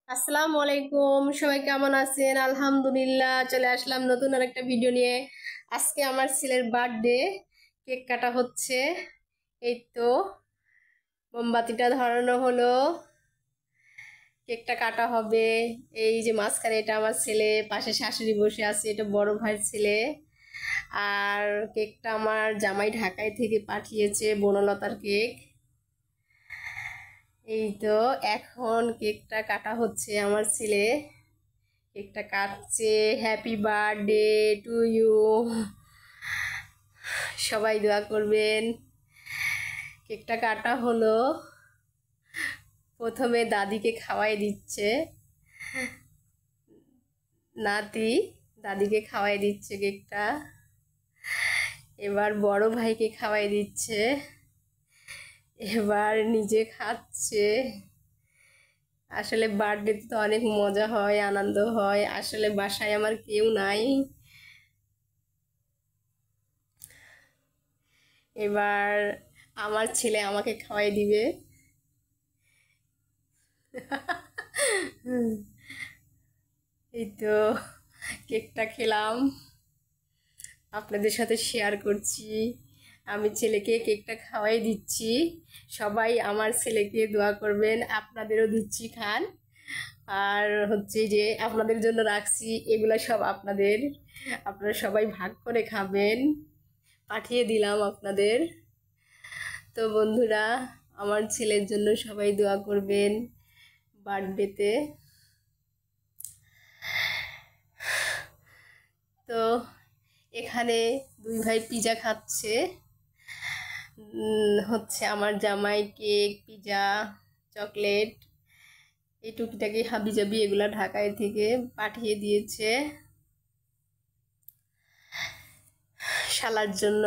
আসসালামু আলাইকুম, সবাই কেমন আছেন? আলহামদুলিল্লাহ, চলে আসলাম নতুন আরেকটা ভিডিও নিয়ে। আজকে আমার ছেলের বার্থডে, কেক কাটা হচ্ছে। এই তো মোমবাতিটা ধরানো হলো, কেকটা কাটা হবে। এই যে মাঝখানে এটা আমার ছেলে, পাশে শাশুড়ি বসে আছে, এটা বড় ভাইয়ের ছেলে। আর কেকটা আমার জামাই ঢাকায় থেকে পাঠিয়েছে, বনলতার কেক। এই তো এখন কেকটা কাটা হচ্ছে, আমার ছেলে কেকটা কাটছে। হ্যাপি বার্থডে টু ইউ, সবাই দোয়া করবেন। কেকটা কাটা হলো, প্রথমে দাদিকে খাওয়াই দিচ্ছে, নাতি দাদিকে খাওয়াই দিচ্ছে কেকটা। এবার বড় ভাইকে খাওয়াই দিচ্ছে, এবার নিজে খাচ্ছে। আসলে বার্থডেতে তো অনেক মজা হয়, আনন্দ হয়। আসলে বাসায় আমার কেউ নাই। এবার আমার ছেলে আমাকে খাওয়াই দিবে। এই তো কেকটা খেলাম, আপনাদের সাথে শেয়ার করছি। আমি ছেলেকে কেকটা খাওয়াই দিচ্ছি। সবাই আমার ছেলেকে দোয়া করবেন, আপনাদেরও দিচ্ছি, খান। আর হচ্ছে যে আপনাদের জন্য রাখছি, এগুলা সব আপনাদের, আপনারা সবাই ভাগ করে খাবেন। পাঠিয়ে দিলাম আপনাদের। তো বন্ধুরা, আমার ছেলের জন্য সবাই দোয়া করবেন বার্থডেতে। তো এখানে দুই ভাই পিজা খাচ্ছে। হচ্ছে আমার জামাই কেক, পিজা, চকলেট, এই টুকিটাকি হাবিজাবি এগুলা ঢাকায় থেকে পাঠিয়ে দিয়েছে শালার জন্য।